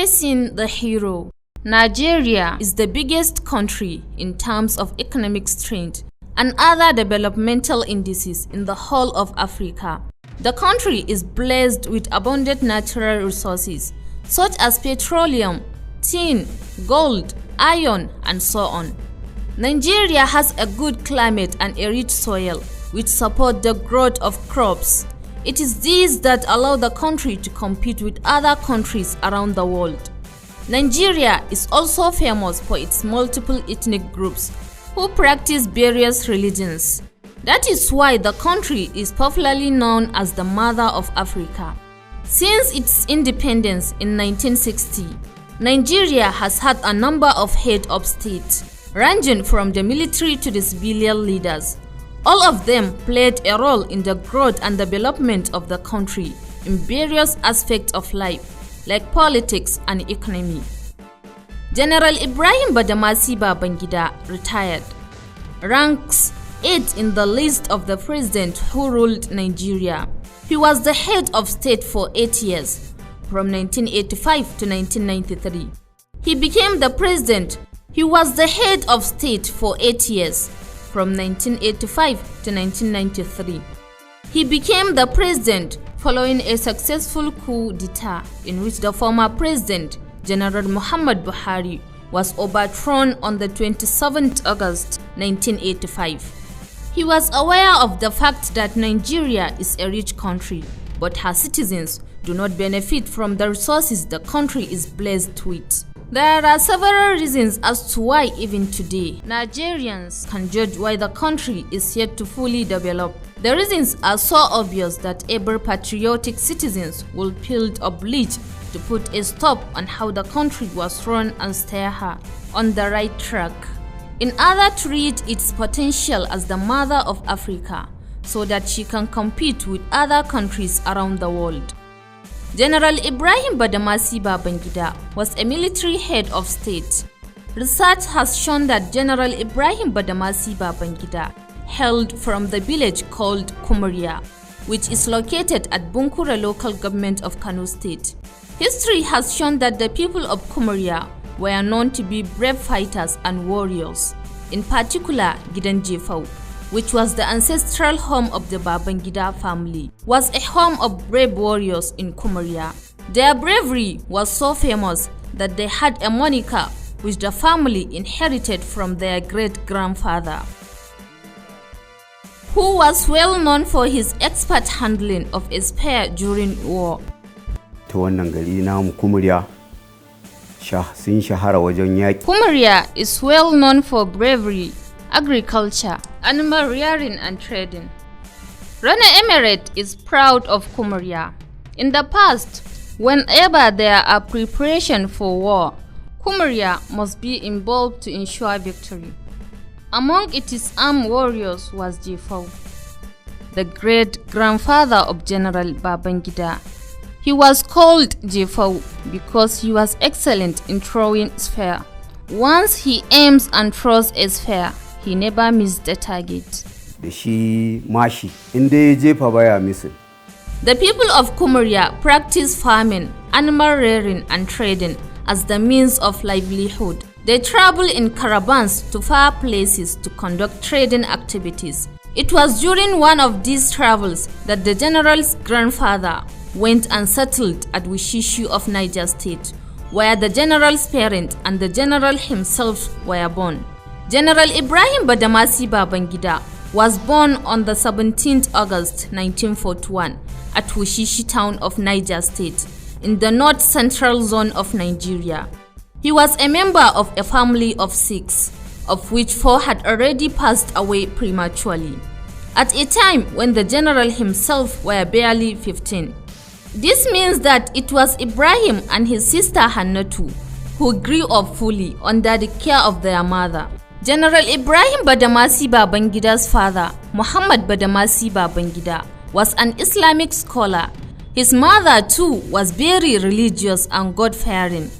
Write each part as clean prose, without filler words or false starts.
Tracing the hero. Nigeria is the biggest country in terms of economic strength and other developmental indices in the whole of Africa. The country is blessed with abundant natural resources such as petroleum, tin, gold, iron, and so on. Nigeria has a good climate and a rich soil which support the growth of crops. It is these that allow the country to compete with other countries around the world. Nigeria is also famous for its multiple ethnic groups who practice various religions. That is why the country is popularly known as the Mother of Africa. Since its independence in 1960, Nigeria has had a number of heads of state, ranging from the military to the civilian leaders. All of them played a role in the growth and development of the country in various aspects of life, like politics and economy. General Ibrahim Badamasi Babangida, retired, ranks 8th in the list of the presidents who ruled Nigeria. He was the head of state for 8 years, from 1985 to 1993. He became the president. He was the head of state for 8 years, from 1985 to 1993. He became the president following a successful coup d'etat in which the former president, General Muhammad Buhari, was overthrown on the 27th August 1985. He was aware of the fact that Nigeria is a rich country, but her citizens do not benefit from the resources the country is blessed with. There are several reasons as to why even today, Nigerians can judge why the country is yet to fully develop. The reasons are so obvious that every patriotic citizens will feel obliged to put a stop on how the country was run and steer her on the right track, in order to reach its potential as the mother of Africa, so that she can compete with other countries around the world. General Ibrahim Badamasi Babangida was a military head of state. Research has shown that General Ibrahim Badamasi Babangida hailed from the village called Kumuria, which is located at Bunkura local government of Kano State. History has shown that the people of Kumuria were known to be brave fighters and warriors, in particular Gidan Jefau, which was the ancestral home of the Babangida family, was a home of brave warriors in Kumuria. Their bravery was so famous that they had a moniker which the family inherited from their great-grandfather, who was well known for his expert handling of a spear during war. Kumuria is well known for bravery, agriculture, animal rearing and trading. Rana Emirate is proud of Kumuria. In the past, whenever there are preparation for war, Kumuria must be involved to ensure victory. Among its armed warriors was Jefau, the great-grandfather of General Babangida. He was called Jefau because he was excellent in throwing spear. Once he aims and throws a spear, he never missed the target. The people of Kumuria practice farming, animal rearing and trading as the means of livelihood. They travel in caravans to far places to conduct trading activities. It was during one of these travels that the general's grandfather went and settled at Wishishu of Niger State, where the general's parent and the general himself were born. General Ibrahim Badamasi Babangida was born on the 17th August 1941 at Wishishi town of Niger State, in the north-central zone of Nigeria. He was a member of a family of 6, of which 4 had already passed away prematurely, at a time when the general himself were barely 15. This means that it was Ibrahim and his sister Hannatu who grew up fully under the care of their mother. General Ibrahim Badamasi Babangida's father, Muhammad Badamasi Babangida, was an Islamic scholar. His mother too was very religious and God-fearing.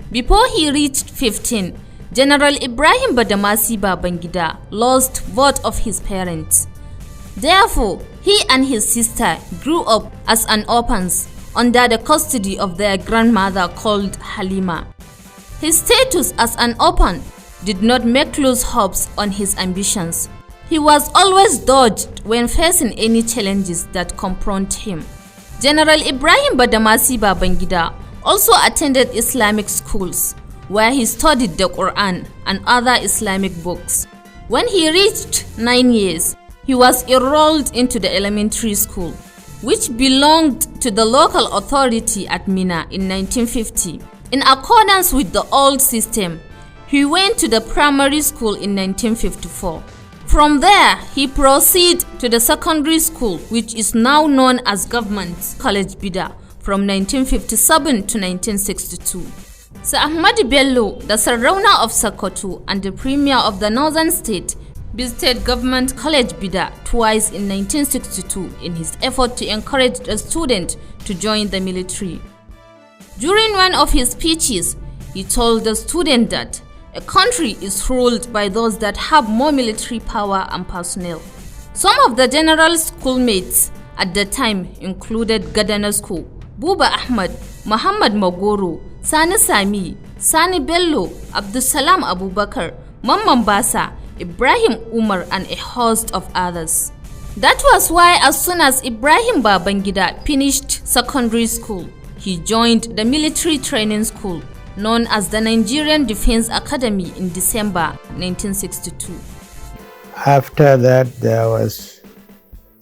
Before he reached 15, General Ibrahim Badamasi Babangida lost both of his parents. Therefore, he and his sister grew up as an orphans, under the custody of their grandmother called Halima. His status as an orphan did not make loose hopes on his ambitions. He was always dogged when facing any challenges that confront him. General Ibrahim Badamasi Babangida also attended Islamic schools, where he studied the Quran and other Islamic books. When he reached 9 years, he was enrolled into the elementary school, which belonged to the local authority at Mina in 1950. In accordance with the old system, he went to the primary school in 1954. From there, he proceeded to the secondary school, which is now known as Government College Bida, from 1957 to 1962. Sir Ahmad Bello, the Sardauna of Sokoto and the Premier of the Northern State, visited Government College Bida twice in 1962 in his effort to encourage the student to join the military. During one of his speeches, he told the student that a country is ruled by those that have more military power and personnel. Some of the general schoolmates at the time included Gadanasko, Buba Ahmad, Muhammad Magoro, Sani Sami, Sani Bello, Abdusalam Abubakar, Mamman Basa, Ibrahim Umar, and a host of others. That was why as soon as Ibrahim Babangida finished secondary school, he joined the military training school known as the Nigerian Defense Academy in December 1962. After that, there was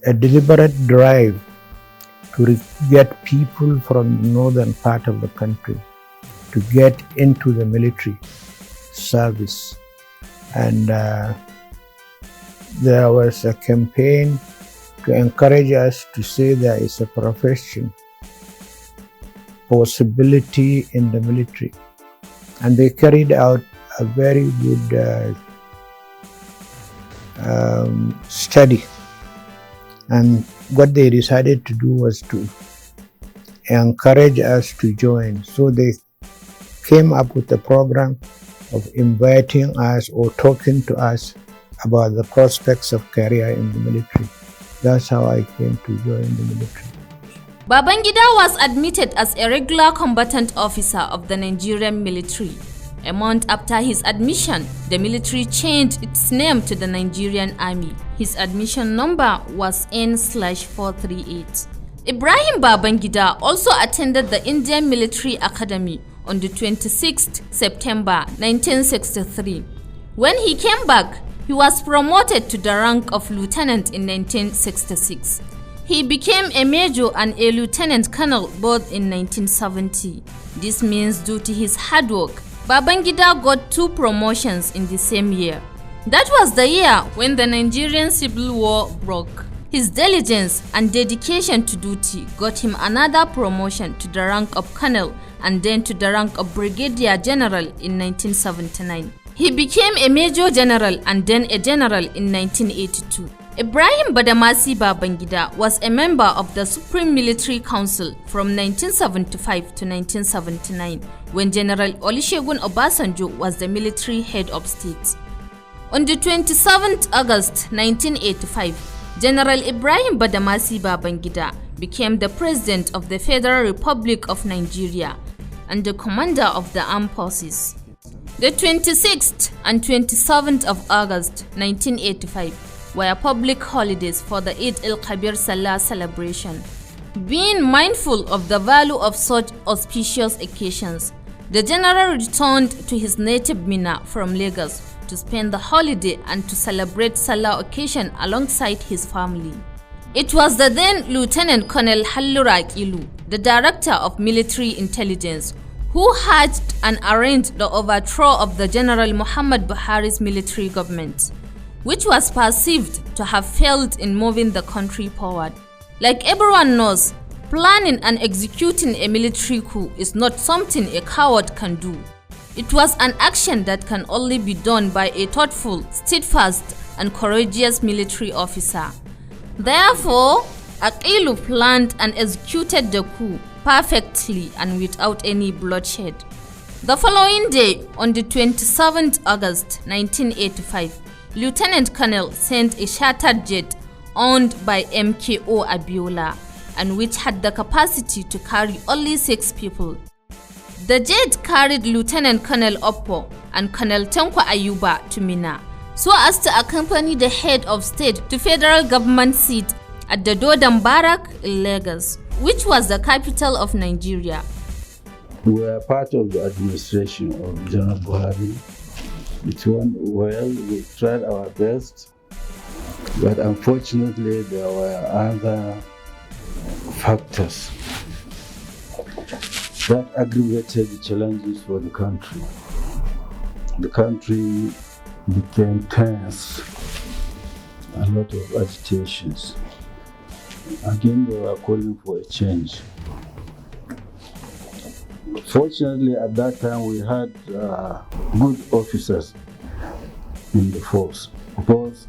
a deliberate drive to get people from the northern part of the country to get into the military service. And there was a campaign to encourage us to say there is a profession possibility in the military, and they carried out a very good study, and what they decided to do was to encourage us to join. So they came up with a program of inviting us or talking to us about the prospects of career in the military. That's how I came to join the military. Babangida was admitted as a regular combatant officer of the Nigerian military. A month after his admission, the military changed its name to the Nigerian Army. His admission number was N/438. Ibrahim Babangida also attended the Indian Military Academy on the 26th September 1963. When he came back, he was promoted to the rank of lieutenant in 1966. He became a major and a lieutenant colonel both in 1970. This means due to his hard work, Babangida got 2 promotions in the same year. That was the year when the Nigerian Civil War broke. His diligence and dedication to duty got him another promotion to the rank of colonel and then to the rank of brigadier general in 1979. He became a major general and then a general in 1982. Ibrahim Badamasi Babangida was a member of the Supreme Military Council from 1975 to 1979 when General Olusegun Obasanjo was the military head of state. On the 27th August 1985, General Ibrahim Badamasi Babangida became the President of the Federal Republic of Nigeria and the Commander of the Armed Forces. The 26th and 27th of August 1985 were public holidays for the Eid al-Kabir Salah celebration. Being mindful of the value of such auspicious occasions, the general returned to his native Mina from Lagos to spend the holiday and to celebrate Salah occasion alongside his family. It was the then Lieutenant Colonel Hallura Kilu, the Director of Military Intelligence, who hatched and arranged the overthrow of the General Muhammad Buhari's military government, which was perceived to have failed in moving the country forward. Like everyone knows, planning and executing a military coup is not something a coward can do. It was an action that can only be done by a thoughtful, steadfast, and courageous military officer. Therefore, Akilu planned and executed the coup perfectly and without any bloodshed. The following day, on the 27th August 1985, Lieutenant Colonel sent a chartered jet owned by MKO Abiola and which had the capacity to carry only 6 people. The jet carried Lieutenant Colonel Oppo and Colonel Tanko Ayuba to Minna, so as to accompany the head of state to federal government seat at the Dodam Barrack in Lagos, which was the capital of Nigeria. We were part of the administration of General Buhari. It went well, we tried our best, but unfortunately there were other factors that aggravated the challenges for the country. The country became tense, a lot of agitations. Again, they were calling for a change. Fortunately, at that time, we had good officers in the force, both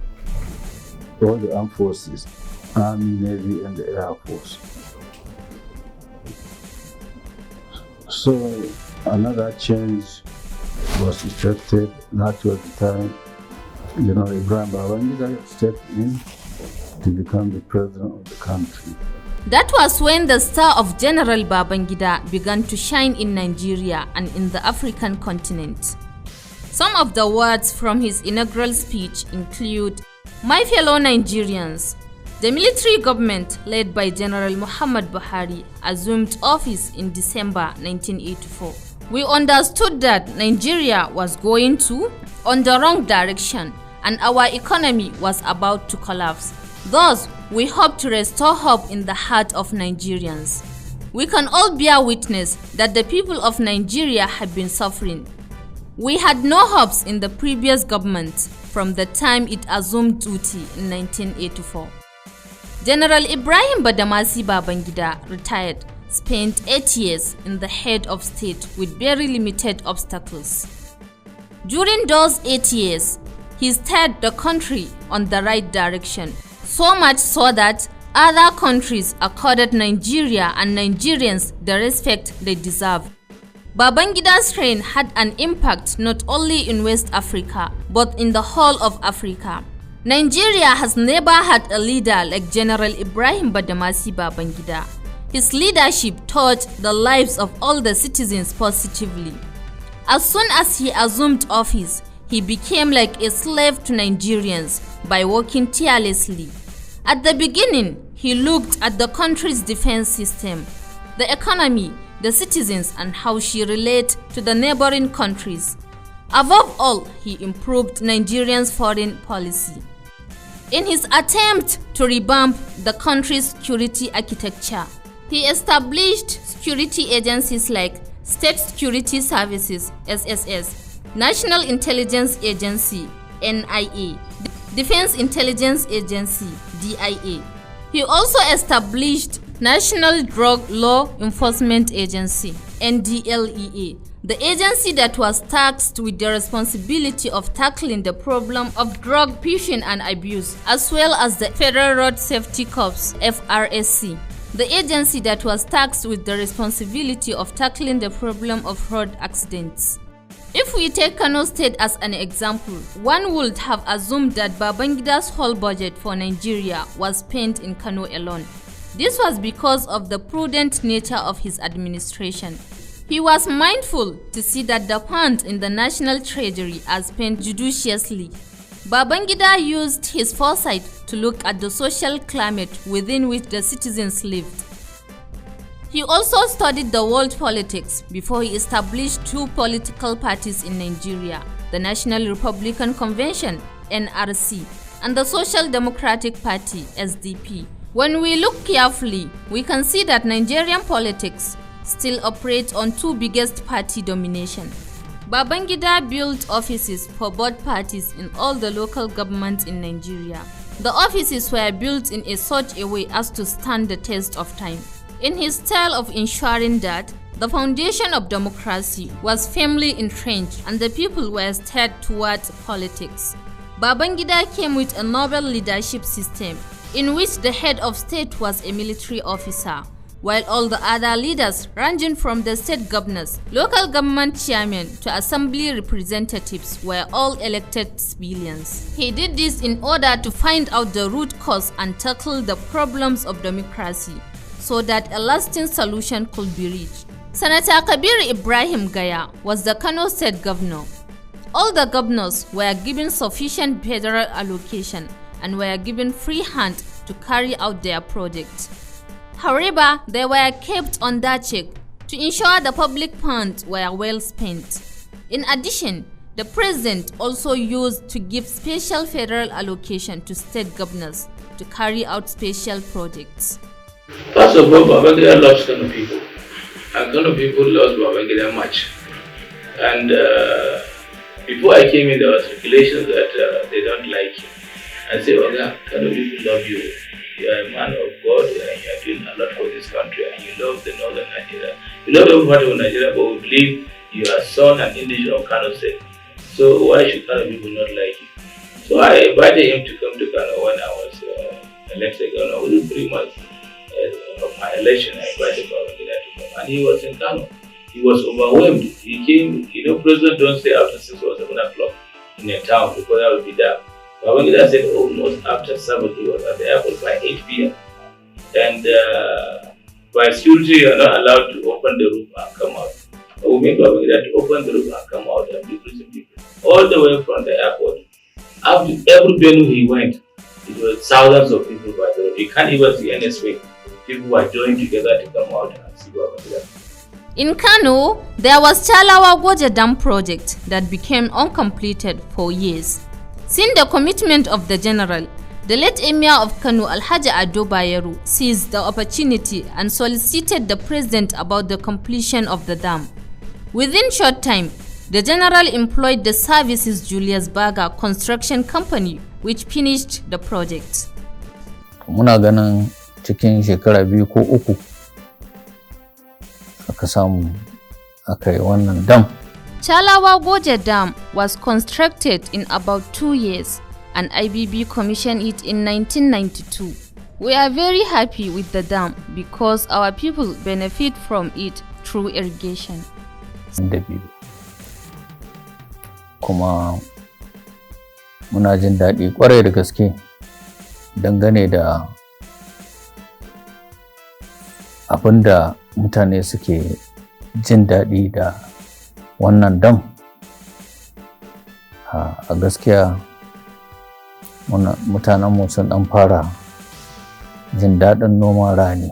all the armed forces, Army, Navy, and the Air Force. So another change was effected. That was the time, Ibrahim Badamasi stepped in to become the president of the country. That was when the star of General Babangida began to shine in Nigeria and in the African continent. Some of the words from his inaugural speech include, "My fellow Nigerians, the military government led by General Muhammad Buhari assumed office in December 1984. We understood that Nigeria was going on the wrong direction and our economy was about to collapse. Thus, we hope to restore hope in the heart of Nigerians. We can all bear witness that the people of Nigeria have been suffering. We had no hopes in the previous government from the time it assumed duty in 1984. General Ibrahim Badamasi Babangida, retired, spent 8 years in the head of state with very limited obstacles. During those 8 years, he steered the country on the right direction, so much so that other countries accorded Nigeria and Nigerians the respect they deserve. Babangida's reign had an impact not only in West Africa, but in the whole of Africa. Nigeria has never had a leader like General Ibrahim Badamasi Babangida. His leadership touched the lives of all the citizens positively. As soon as he assumed office, he became like a slave to Nigerians by working tirelessly. At the beginning, he looked at the country's defense system, the economy, the citizens, and how she relates to the neighboring countries. Above all, he improved Nigerians' foreign policy. In his attempt to revamp the country's security architecture, he established security agencies like State Security Services (SSS), National Intelligence Agency (NIA), Defense Intelligence Agency (DIA). He also established National Drug Law Enforcement Agency (NDLEA), the agency that was tasked with the responsibility of tackling the problem of drug pushing and abuse, as well as the Federal Road Safety Corps (FRSC), the agency that was tasked with the responsibility of tackling the problem of road accidents. If we take Kano State as an example, one would have assumed that Babangida's whole budget for Nigeria was spent in Kano alone. This was because of the prudent nature of his administration. He was mindful to see that the funds in the national treasury are spent judiciously. Babangida used his foresight to look at the social climate within which the citizens lived. He also studied the world politics before he established 2 political parties in Nigeria, the National Republican Convention (NRC) and the Social Democratic Party (SDP). When we look carefully, we can see that Nigerian politics still operates on 2 biggest party domination. Babangida built offices for both parties in all the local governments in Nigeria. The offices were built in such a way as to stand the test of time. In his style of ensuring that the foundation of democracy was firmly entrenched and the people were steered towards politics, Babangida came with a novel leadership system in which the head of state was a military officer, while all the other leaders, ranging from the state governors, local government chairmen to assembly representatives, were all elected civilians. He did this in order to find out the root cause and tackle the problems of democracy, so that a lasting solution could be reached. Senator Kabir Ibrahim Gaya was the Kano State governor. All the governors were given sufficient federal allocation and were given free hand to carry out their projects. However, they were kept under check to ensure the public funds were well spent. In addition, the president also used to give special federal allocation to state governors to carry out special projects. First of all, Babangida loves Kano people, and Kano people love Babangida much. And before I came in, there was regulations that they don't like you. I say, Oga, Kano people love you. You are a man of God, and you are doing a lot for this country, and you love the northern Nigeria. You love every part of Nigeria, but we believe you are son and indigenous of Kano State. So why should Kano people not like you? So I invited him to come to Kano when I was elected governor. Within 3 months of my election, I invited Babangida to come, and he was in Kano. He was overwhelmed. He came, president don't stay after 6 or 7 o'clock in a town because I will be there. Babangida said almost after 7 he was at the airport by 8 p.m. And by security you are not allowed to open the room and come out. We made Babangida to open the room and come out and be preaching people. All the way from the airport. After every venue he went, it was thousands of people by the road. You can't even see any space. People were joined together to come out and see Babangida. In Kano, there was Chalawa Goje Dam project that became uncompleted for years. Since the commitment of the general, the late Emir of Kano Alhaji Ado Bayero seized the opportunity and solicited the president about the completion of the dam. Within short time, the general employed the Services Julius Berger Construction Company, which finished the project. Muna ganin cikin shekara 2 ko 3 aka samu aka yi wannan dam. Chalawa Goje Dam was constructed in about 2 years and IBB commissioned it in 1992. We are very happy with the dam because our people benefit from it through irrigation. Kuma muna jin daɗi ƙwarai da gaske dangane da abinda mutane suke jin daɗi da wannan dam. A gaskiya mutanenmu sun ɗan fara jin daɗin noman rani.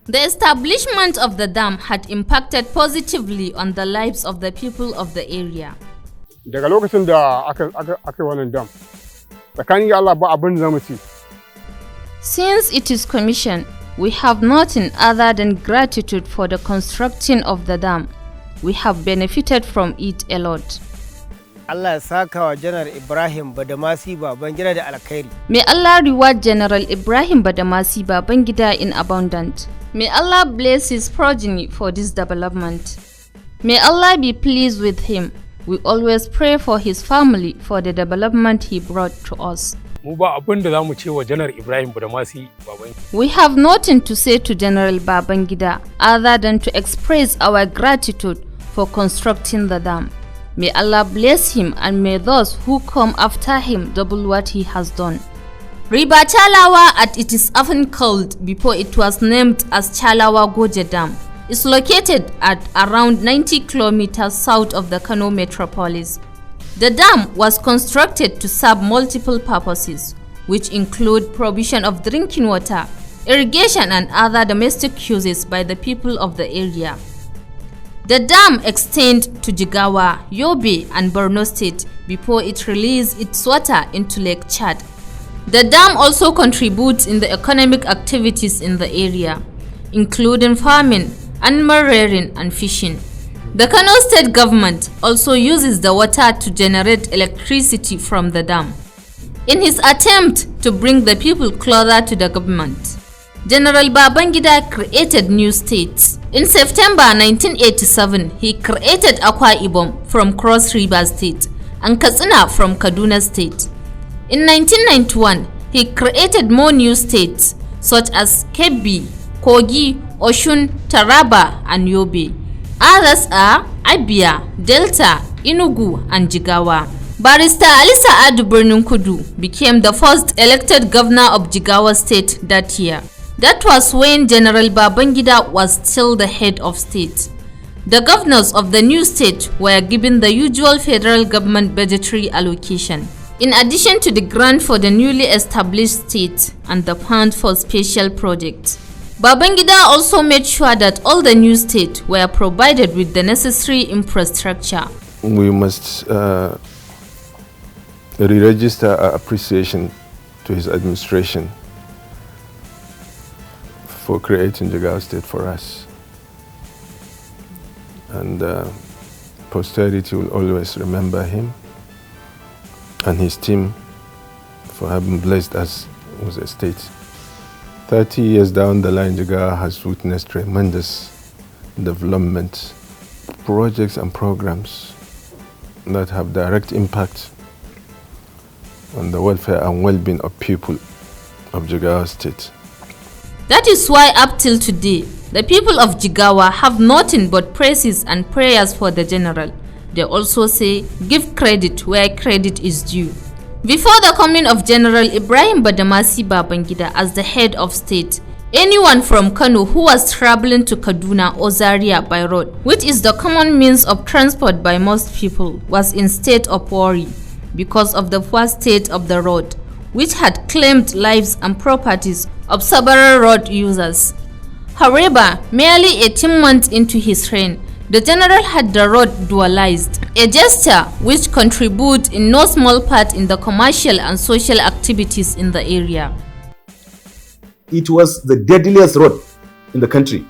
The establishment of the dam had impacted positively on the lives of the people of the area. Daga lokacin da aka wannan dam, tsakanin Allah ba abin zamu ci. Since it is commissioned, we have nothing other than gratitude for the construction of the dam. We have benefited from it a lot. Allah ya saka wa General Ibrahim Badamasi Babangida da alkhairi. May Allah reward General Ibrahim Badamasi Babangida in abundance. May Allah bless his progeny for this development. May Allah be pleased with him. We always pray for his family for the development he brought to us. Mu ba abin da zamu ce wa General Ibrahim Badamasi Babangida. We have nothing to say to General Babangida other than to express our gratitude for constructing the dam. May Allah bless him and may those who come after him double what he has done. River Chalawa, as it is often called before it was named as Chalawa Goje Dam, is located at around 90 kilometers south of the Kano metropolis. The dam was constructed to serve multiple purposes, which include provision of drinking water, irrigation and other domestic uses by the people of the area. The dam extends to Jigawa, Yobe and Borno State before it releases its water into Lake Chad. The dam also contributes in the economic activities in the area, including farming, animal rearing and fishing. The Kano State government also uses the water to generate electricity from the dam. In his attempt to bring the people closer to the government, General Babangida created new states. In September 1987, he created Akwa Ibom from Cross River State and Katsina from Kaduna State. In 1991, he created more new states such as Kebbi, Kogi, Oshun, Taraba, and Yobe. Others are Abia, Delta, Enugu, and Jigawa. Barrister Alisa Adu Birnin Kudu became the first elected governor of Jigawa State that year. That was when General Babangida was still the head of state. The governors of the new state were given the usual federal government budgetary allocation, in addition to the grant for the newly established state and the fund for special projects. Babangida also made sure that all the new states were provided with the necessary infrastructure. We must re-register our appreciation to his administration for creating Jigawa State for us. And posterity will always remember him and his team for having blessed us with a state. 30 years down the line, Jigawa has witnessed tremendous development, projects and programs that have direct impact on the welfare and well-being of people of Jigawa State. That is why up till today, the people of Jigawa have nothing but praises and prayers for the general. They also say, give credit where credit is due. Before the coming of General Ibrahim Badamasi Babangida as the head of state, anyone from Kano who was traveling to Kaduna or Zaria by road, which is the common means of transport by most people, was in state of worry because of the poor state of the road, which had claimed lives and properties of several road users. However, merely 18 months into his reign, the general had the road dualized, a gesture which contributes in no small part in the commercial and social activities in the area. It was the deadliest road in the country.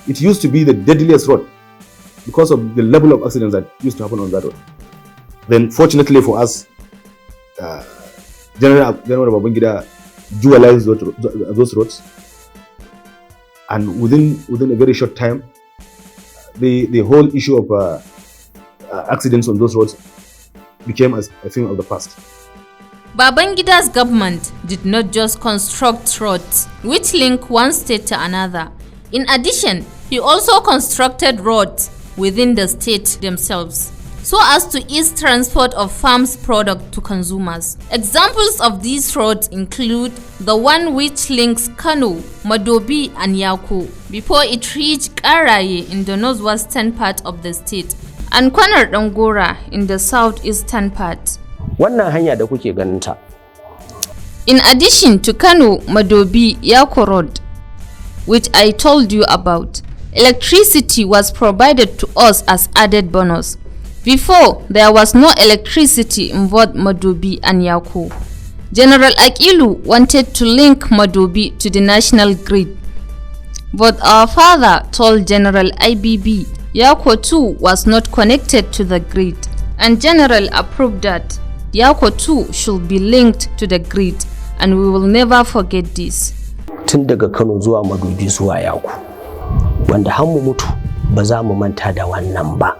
It used to be the deadliest road because of the level of accidents that used to happen on that road. Then fortunately for us, General Babangida dualized those roads, and within a very short time, the whole issue of accidents on those roads became a thing of the past. Babangida's government did not just construct roads which link one state to another. In addition, he also constructed roads within the state themselves, so as to ease transport of farms' product to consumers. Examples of these roads include the one which links Kano, Madobi and Yako before it reached Karaye in the northwestern part of the state and Kwanar Dangora in the southeastern part. Wannan hanya da kuke ganinta. In addition to Kano, Madobi, Yako Road, which I told you about, electricity was provided to us as added bonus. Before, there was no electricity in both Madobi and Yako. General Akilu wanted to link Madobi to the national grid, but our father told General IBB Yako too was not connected to the grid, and General approved that Yako too should be linked to the grid, and we will never forget this. Tun daga Kano zuwa Madobi zuwa Yako, wanda har mu mutu ba za mu manta da wannan ba.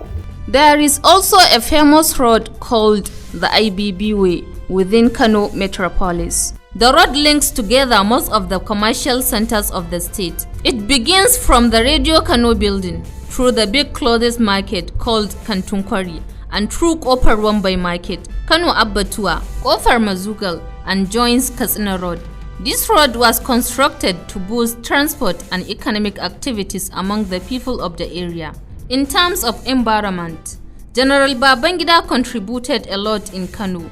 There is also a famous road called the IBB Way within Kano metropolis. The road links together most of the commercial centers of the state. It begins from the Radio Kano building through the big clothes market called Kantunkwari and through Kofar Wambai Market, Kano Abbatuwa, Kofar Mazugal, and joins Katsina Road. This road was constructed to boost transport and economic activities among the people of the area. In terms of environment, General Babangida contributed a lot in Kano.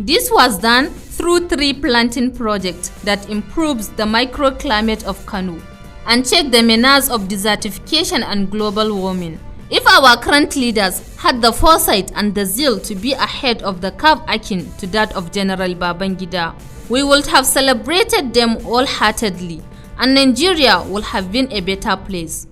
This was done through tree planting project that improves the microclimate of Kano and check the menace of desertification and global warming. If our current leaders had the foresight and the zeal to be ahead of the curve akin to that of General Babangida, we would have celebrated them wholeheartedly, and Nigeria would have been a better place.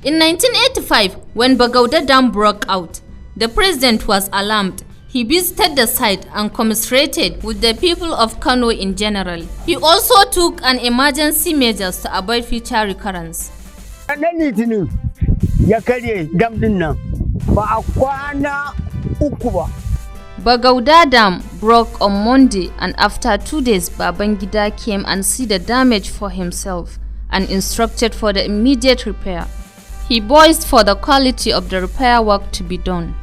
In 1985, when Bagauda Dam broke out, the president was alarmed. He visited the site and commiserated with the people of Kano in general. He also took an emergency measures to avoid future recurrence. Bagauda Dam broke on Monday, and after 2 days, Babangida came and see the damage for himself and instructed for the immediate repair. He voiced for the quality of the repair work to be done.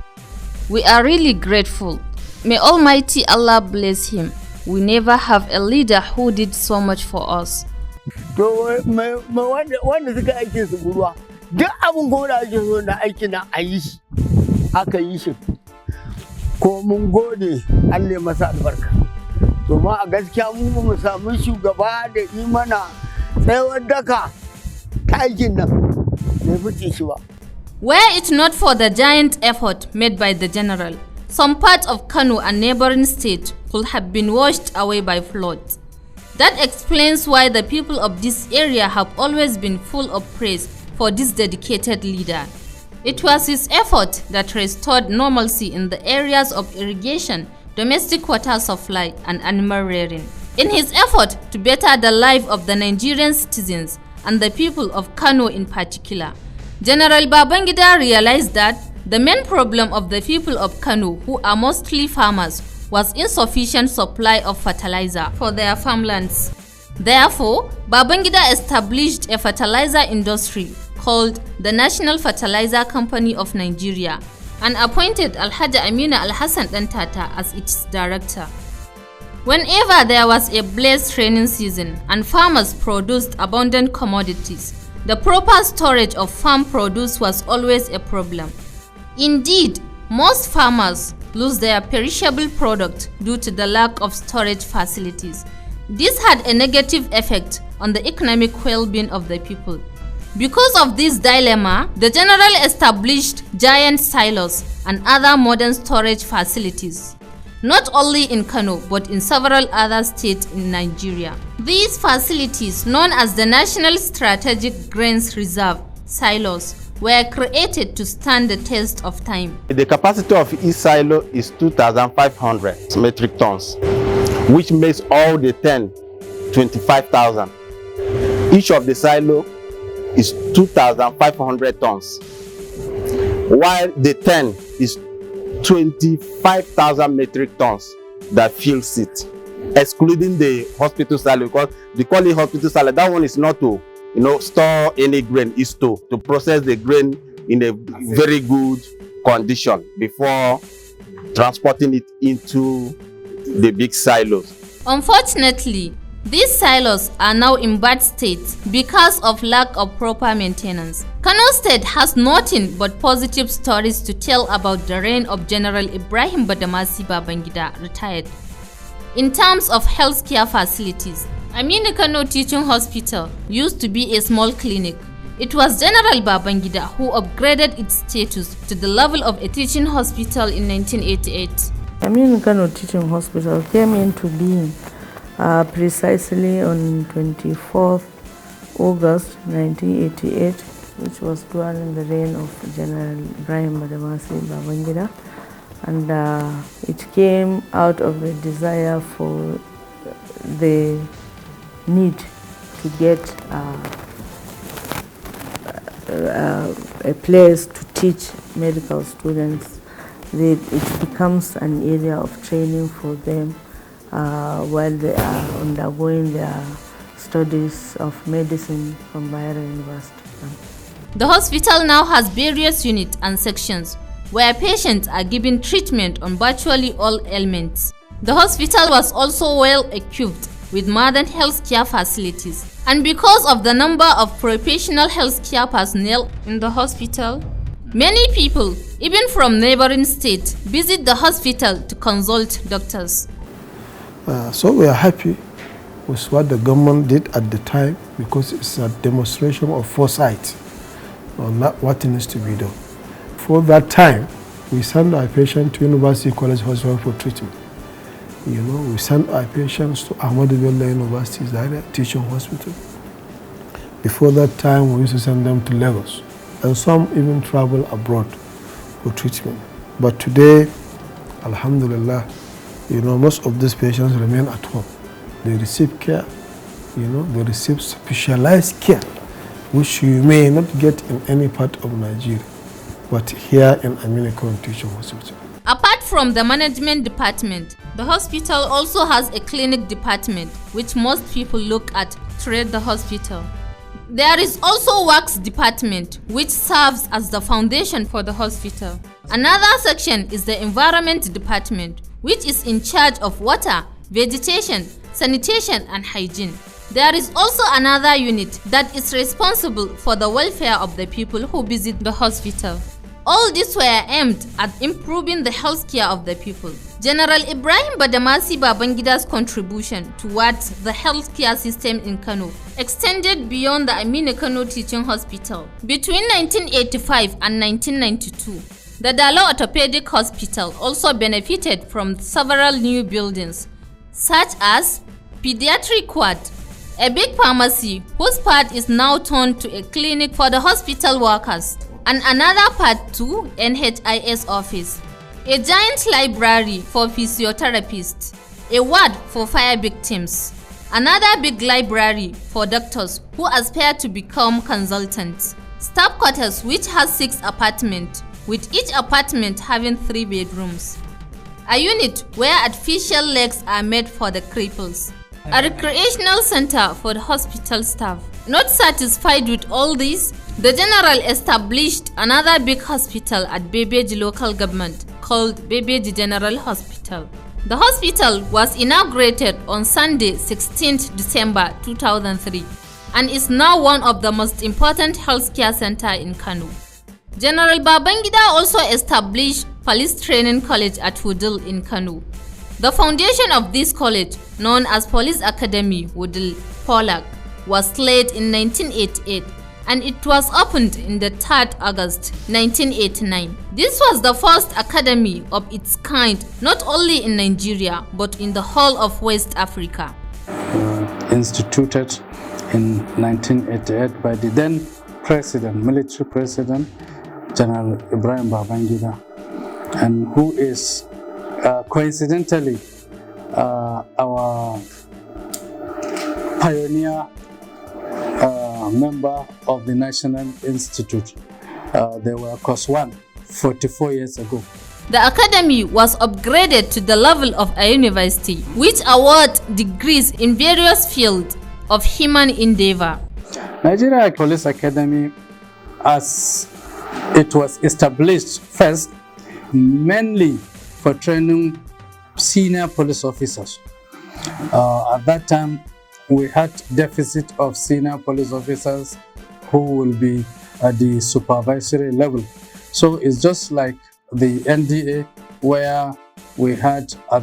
We are really grateful. May Almighty Allah bless him. We never have a leader who did so much for us. To wanda suka aikin su ruwa duk abin kuma da ake so na aiki na a yi shi aka yi shi ko mun gode Allah masa albarka. To ma a gaskiya mu samu shugaba da imana tsayawar daka ta aikin nan bai fice shi ba. Were it not for the giant effort made by the general, some parts of Kano and neighboring states could have been washed away by floods. That explains why the people of this area have always been full of praise for this dedicated leader. It was his effort that restored normalcy in the areas of irrigation, domestic water supply, and animal rearing. In his effort to better the life of the Nigerian citizens and the people of Kano in particular, General Babangida realized that the main problem of the people of Kano, who are mostly farmers, was insufficient supply of fertilizer for their farmlands. Therefore, Babangida established a fertilizer industry called the National Fertilizer Company of Nigeria and appointed Alhaji Amina Al-Hassan Dantata as its director. Whenever there was a blessed rainy season and farmers produced abundant commodities, the proper storage of farm produce was always a problem. Indeed, most farmers lose their perishable product due to the lack of storage facilities. This had a negative effect on the economic well-being of the people. Because of this dilemma, the general established giant silos and other modern storage facilities, not only in Kano but in several other states in Nigeria. These facilities, known as the National Strategic Grains Reserve silos, were created to stand the test of time. The capacity of each silo is 2,500 metric tons, which makes all the 10 25,000. Each of the silo is 2,500 tons, while the 10 is 25,000 metric tons that fills it, excluding the hospital silo, because they call it hospital silo. That one is not to store any grain, is to process the grain in a very good condition before transporting it into the big silos. Unfortunately, these silos are now in bad state because of lack of proper maintenance. Kano State has nothing but positive stories to tell about the reign of General Ibrahim Badamasi Babangida, retired. In terms of healthcare facilities, Aminu Kano Teaching Hospital used to be a small clinic. It was General Babangida who upgraded its status to the level of a teaching hospital in 1988. Aminu Kano Teaching Hospital came into being precisely on 24th August 1988, which was during the reign of General Ibrahim Badamasi Babangida, and it came out of the desire for the need to get a place to teach medical students. It becomes an area of training for them while they are undergoing their studies of medicine from Bayero University. The hospital now has various units and sections where patients are given treatment on virtually all ailments. The hospital was also well equipped with modern healthcare facilities, and because of the number of professional healthcare personnel in the hospital, many people, even from neighboring states, visit the hospital to consult doctors. So we are happy with what the government did at the time, because it's a demonstration of foresight on what needs to be done. For that time, we send our patients to University College Hospital for treatment. We send our patients to Ahmadu Bello University's teaching hospital. Before that time, we used to send them to Lagos, and some even travel abroad for treatment. But today, alhamdulillah, most of these patients remain at home. They receive care, they receive specialized care, which you may not get in any part of Nigeria, but here in Aminu Kano Teaching Hospital. Apart from the management department, the hospital also has a clinic department, which most people look at to rate the hospital. There is also works department, which serves as the foundation for the hospital. Another section is the environment department, which is in charge of water, vegetation, sanitation, and hygiene. There is also another unit that is responsible for the welfare of the people who visit the hospital. All these were aimed at improving the health care of the people. General Ibrahim Badamasi Babangida's contribution towards the healthcare system in Kano extended beyond the Aminu Kano Teaching Hospital. Between 1985 and 1992, the Dalo Orthopedic Hospital also benefited from several new buildings, such as Pediatric Ward, a big pharmacy whose part is now turned to a clinic for the hospital workers, and another part to NHIS office, a giant library for physiotherapists, a ward for fire victims, another big library for doctors who aspire to become consultants, staff quarters which has 6 apartments, with each apartment having 3 bedrooms, a unit where artificial legs are made for the cripples, a recreational center for the hospital staff. Not satisfied with all this, the general established another big hospital at Bebeji local government called Bebeji General Hospital. The hospital was inaugurated on Sunday, 16th December 2003 and is now one of the most important healthcare centers in Kano. General Babangida also established Police Training College at Wudil in Kano. The foundation of this college, known as Police Academy Wudil Polak, was laid in 1988 and it was opened in the 3rd August 1989. This was the first academy of its kind not only in Nigeria but in the whole of West Africa. Instituted in 1988 by the then president, military president, General Ibrahim Babangida, and who is coincidentally our pioneer member of the National Institute. They were course 1 44 years ago. The academy was upgraded to the level of a university, which awards degrees in various fields of human endeavor. Nigeria Police Academy, as it was established first, mainly for training senior police officers. At that time, we had deficit of senior police officers who will be at the supervisory level. So it's just like the NDA where we had a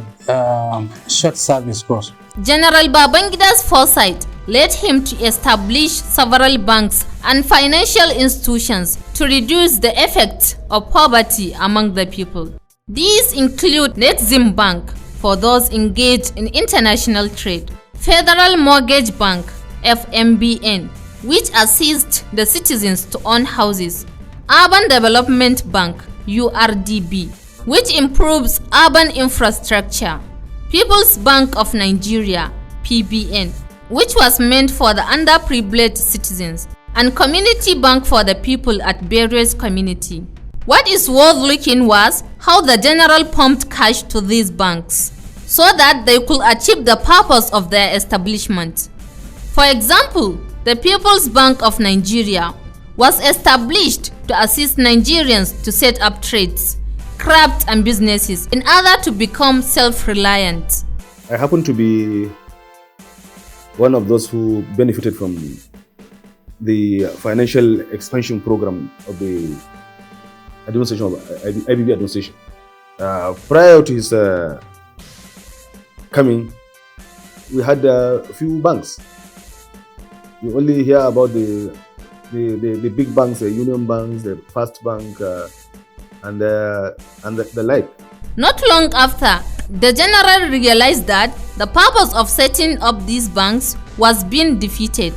short service course. General Babangida's foresight led him to establish several banks and financial institutions to reduce the effects of poverty among the people. These include Nexim Bank for those engaged in international trade, Federal Mortgage Bank (FMBN), which assists the citizens to own houses, Urban Development Bank (URDB), which improves urban infrastructure, People's Bank of Nigeria (PBN), which was meant for the underprivileged citizens, and Community Bank for the people at various communities. What is worth looking was how the general pumped cash to these banks so that they could achieve the purpose of their establishment. For example, the People's Bank of Nigeria was established to assist Nigerians to set up trades, crafts and businesses in order to become self-reliant. I happen to be one of those who benefited from the financial expansion program of the administration of IBB administration. Prior to his coming, we had a few banks. We only hear about the big banks, the Union banks, the First Bank, and the like. Not long after, the general realized that the purpose of setting up these banks was being defeated.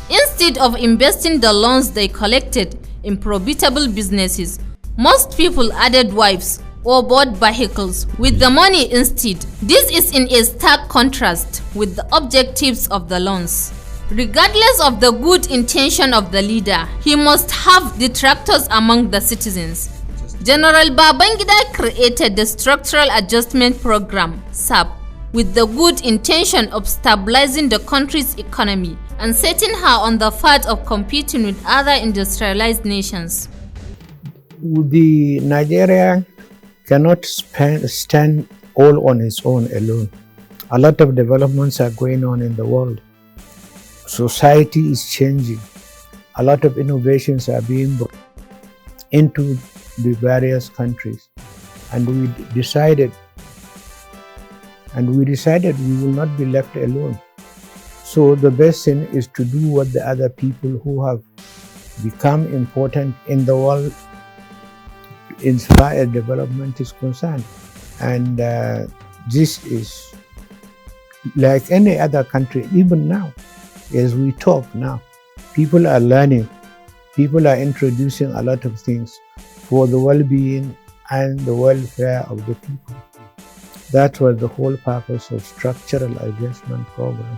Instead of investing the loans they collected in profitable businesses, most people added wives or bought vehicles with the money instead. This is in a stark contrast with the objectives of the loans. Regardless of the good intention of the leader, he must have detractors among the citizens. General Babangida created the Structural Adjustment Program, SAP, with the good intention of stabilizing the country's economy and setting her on the path of competing with other industrialized nations. The Nigeria cannot stand all on its own alone. A lot of developments are going on in the world. society is changing. A lot of innovations are being brought into the various countries, and we decided we will not be left alone. So the best thing is to do what the other people who have become important in the world inspire development is concerned. And this is like any other country. Even now, as we talk now, people are learning, people are introducing a lot of things for the well-being and the welfare of the people. That was the whole purpose of structural adjustment program.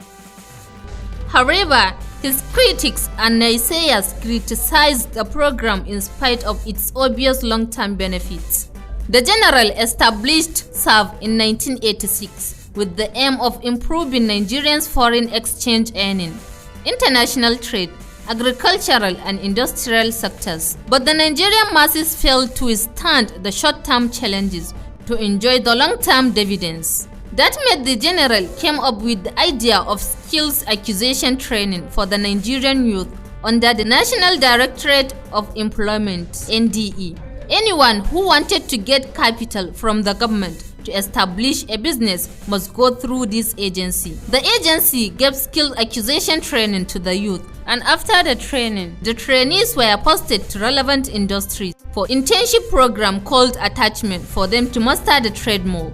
However, his critics and naysayers criticized the program in spite of its obvious long-term benefits. The general established SAF in 1986 with the aim of improving Nigerians' foreign exchange earning, international trade, agricultural and industrial sectors. But the Nigerian masses failed to withstand the short-term challenges to enjoy the long-term dividends. That made the general came up with the idea of skills acquisition training for the Nigerian youth under the National Directorate of Employment (NDE). Anyone who wanted to get capital from the government to establish a business must go through this agency. The agency gave skill acquisition training to the youth, and after the training, the trainees were posted to relevant industries for internship program called attachment for them to master the trade more.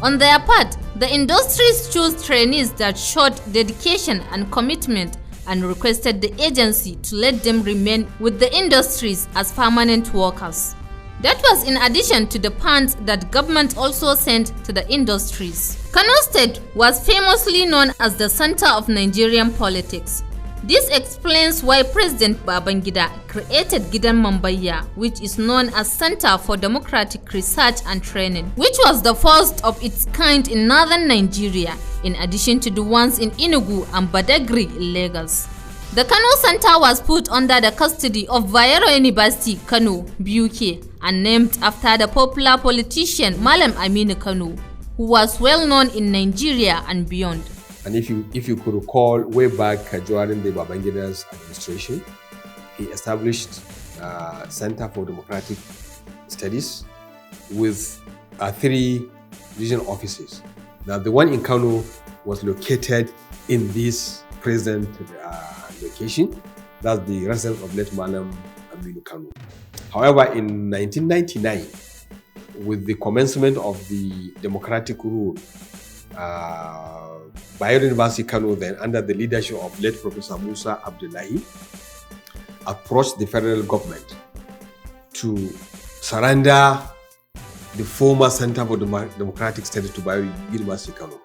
On their part, the industries chose trainees that showed dedication and commitment and requested the agency to let them remain with the industries as permanent workers. That was in addition to the funds that government also sent to the industries. Kano State was famously known as the center of Nigerian politics. This explains why President Babangida created Gidan Mambaya, which is known as Center for Democratic Research and Training, which was the first of its kind in northern Nigeria, in addition to the ones in Enugu and Badagry in Lagos. The Kano Center was put under the custody of Bayero University, Kano, BUK, and named after the popular politician Malam Aminu Kano, who was well known in Nigeria and beyond. And if you could recall way back during the Babangida's administration, he established Center for Democratic Studies with 3 regional offices. Now the one in Kano was located in this present location. That's the residence of late Malam Aminu Kano. However, in 1999, with the commencement of the democratic rule, Bayero University Kano, then under the leadership of late Professor Musa Abdullahi, approached the federal government to surrender the former Center for Democratic Studies to Bayero University Kano.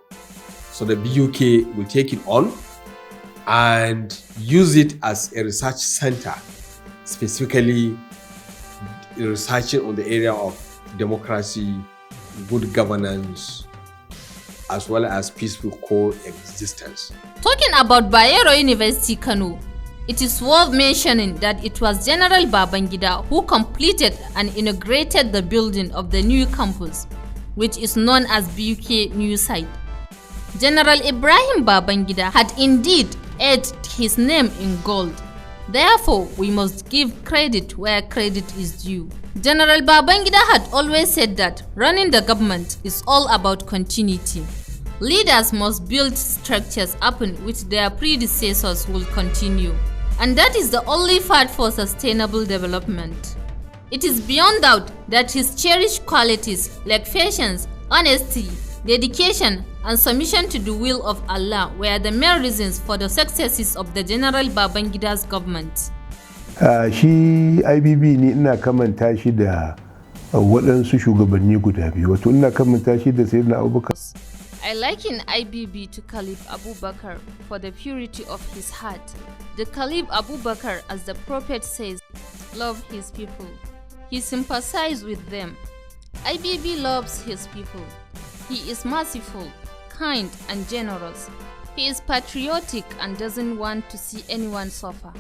So the BUK will take it on and use it as a research center, specifically researching on the area of democracy, good governance, as well as peaceful coexistence. Talking about Bayero University Kano, it is worth mentioning that it was General Babangida who completed and inaugurated the building of the new campus, which is known as BUK New Site. General Ibrahim Badamasi had indeed etched his name in gold. Therefore, we must give credit where credit is due. General Babangida had always said that running the government is all about continuity. Leaders must build structures upon which their predecessors will continue, and that is the only path for sustainable development. It is beyond doubt that his cherished qualities like patience, honesty, dedication, and submission to the will of Allah were the main reasons for the successes of the General Babangida's government. Shi IBB ni ina kamanta shi da waɗansu shugabanni guda biyu. Wato ina kamanta shi da Sayyidina Abubakar. I liken IBB to Caliph Abu Bakr for the purity of his heart. The Caliph Abu Bakr, as the Prophet says, loved his people. He sympathized with them. IBB loves his people. He is merciful, kind, and generous. He is patriotic and doesn't want to see anyone suffer.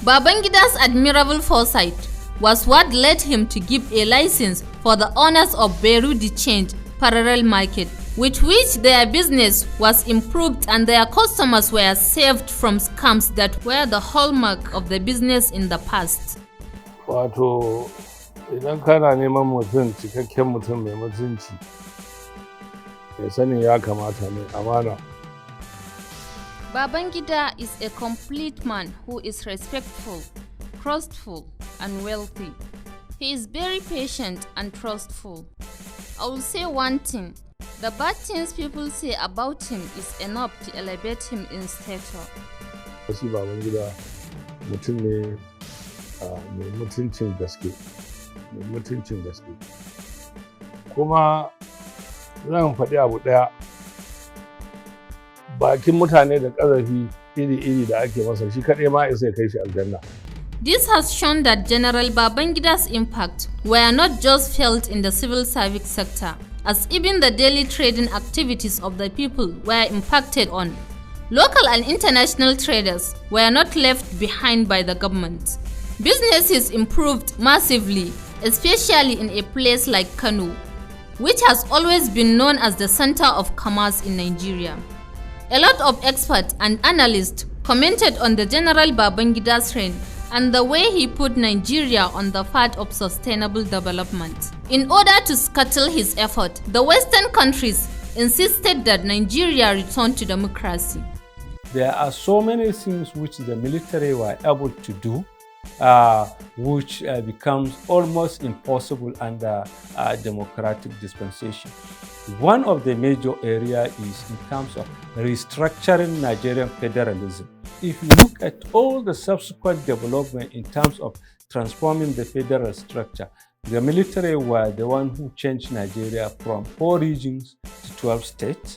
Babangida's admirable foresight was what led him to give a license for the owners of Beirut Change Parallel Market, with which their business was improved and their customers were saved from scams that were the hallmark of the business in the past. Wato idan kana neman mutum cikakken mutum mai mutunci ya sani ya kamata mai amana. Babangida is a complete man who is respectful, trustful, and wealthy. He is very patient and trustful. I will say one thing, the bad things people say about him is enough to elevate him in stature. Shi Babangida mutum ne mai mutuncin gaske, kuma zan faɗi abu ɗaya, bakin mutane da ƙazafi iri-iri da ake masa shi kaɗai ma isa ya kai shi aljanna. This has shown that General Babangida's impact were not just felt in the civil service sector, as even the daily trading activities of the people were impacted on. Local and international traders were not left behind by the government. Businesses improved massively, especially in a place like Kano, which has always been known as the center of commerce in Nigeria. A lot of experts and analysts commented on the General Babangida's reign and the way he put Nigeria on the path of sustainable development. In order to scuttle his effort, the Western countries insisted that Nigeria return to democracy. There are so many things which the military were able to do, which becomes almost impossible under democratic dispensation. One of the major areas is in terms of restructuring Nigerian federalism. If you look at all the subsequent development in terms of transforming the federal structure, the military were the one who changed Nigeria from 4 regions to 12 states,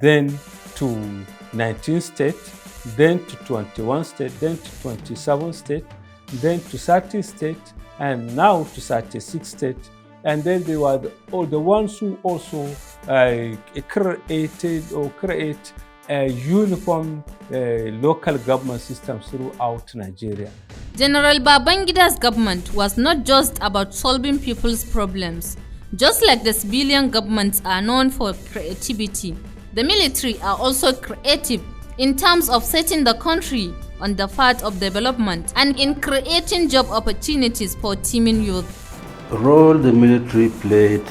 then to 19 states, then to 21 states, then to 27 states, then to 30 states, and now to 36 states. And then they were the ones who also create a uniform local government system throughout Nigeria. General Babangida's government was not just about solving people's problems. Just like the civilian governments are known for creativity, the military are also creative in terms of setting the country on the path of development and in creating job opportunities for teeming youth. The role the military played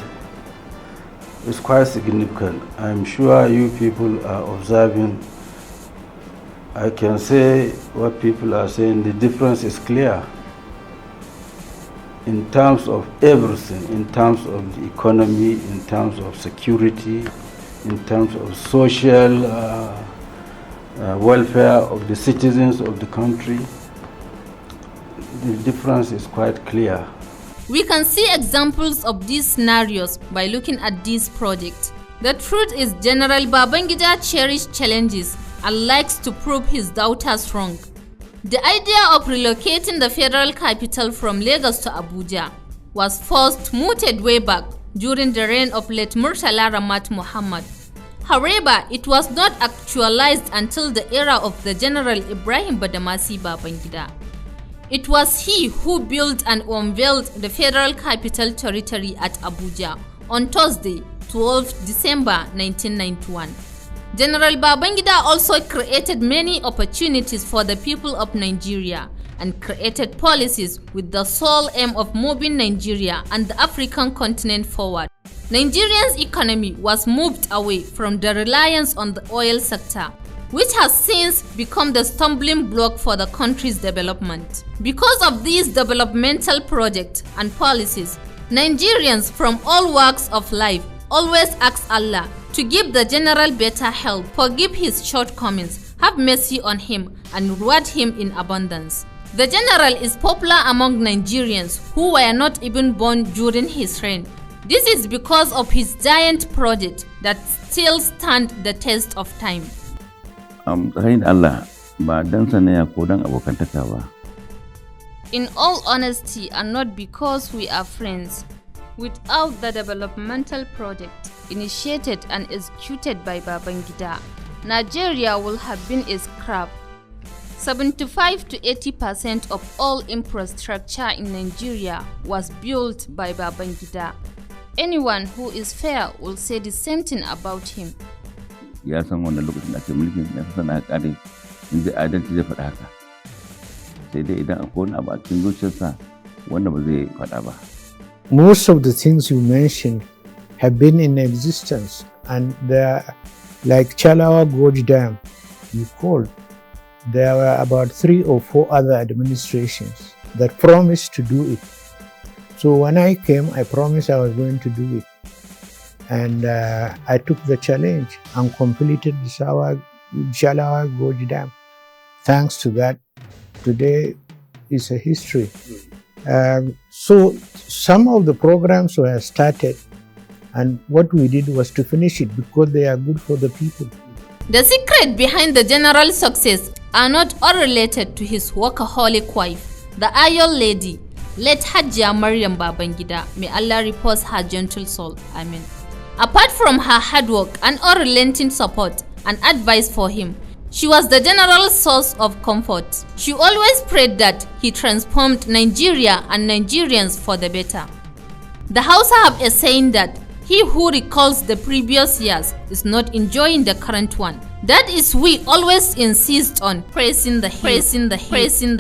is quite significant. I'm sure you people are observing. I can say what people are saying, the difference is clear in terms of everything, in terms of the economy, in terms of security, in terms of social welfare of the citizens of the country. The difference is quite clear. We can see examples of these scenarios by looking at this project. The truth is General Babangida cherished challenges and likes to prove his doubters wrong. The idea of relocating the federal capital from Lagos to Abuja was first mooted way back during the reign of late Murtala Ramat Muhammad. However, it was not actualized until the era of the General Ibrahim Badamasi Babangida. It was he who built and unveiled the Federal Capital Territory at Abuja on Thursday, 12 December 1991. General Babangida also created many opportunities for the people of Nigeria and created policies with the sole aim of moving Nigeria and the African continent forward. Nigeria's economy was moved away from the reliance on the oil sector, which has since become the stumbling block for the country's development. Because of these developmental projects and policies, Nigerians from all walks of life always ask Allah to give the general better health, forgive his shortcomings, have mercy on him, and reward him in abundance. The general is popular among Nigerians who were not even born during his reign. This is because of his giant project that still stand the test of time. In all honesty, and not because we are friends, without the developmental project initiated and executed by Babangida, Nigeria will have been a scrap. 75 to 80% of all infrastructure in Nigeria was built by Babangida. Anyone who is fair will say the same thing about him. Ya san wannan lokacin da ake mulkin na sana kare in zai adalci zai faɗa haka. Sai dai idan akwai wani abu a cikin zuciyarsa wanda ba zai faɗa ba. Most of the things you mentioned have been in existence, and like Chalawa Gorge Dam, you called, there were about 3 or 4 other administrations that promised to do it. So when I came, I promised I was going to do it. And I took the challenge and completed the Chalawa Gorge Dam. Thanks to that, today is a history. So some of the programs were started, and what we did was to finish it because they are good for the people. The secret behind the general success are not all related to his workaholic wife, the Iron Lady, late Hajia Maryam Babangida. May Allah repose her gentle soul. Amen. Apart from her hard work and unrelenting support and advice for him, she was the general source of comfort. She always prayed that he transformed Nigeria and Nigerians for the better. The Hausa have a saying that he who recalls the previous years is not enjoying the current one. That is, we always insist on praising the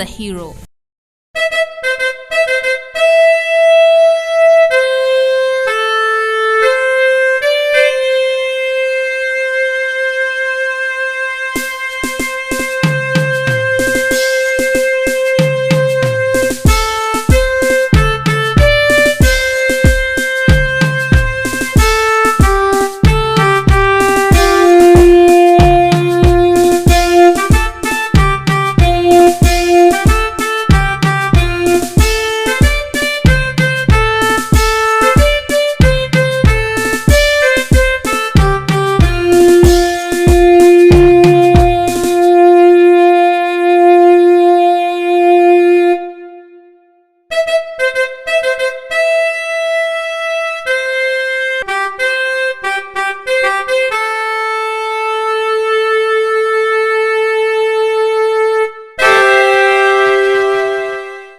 hero.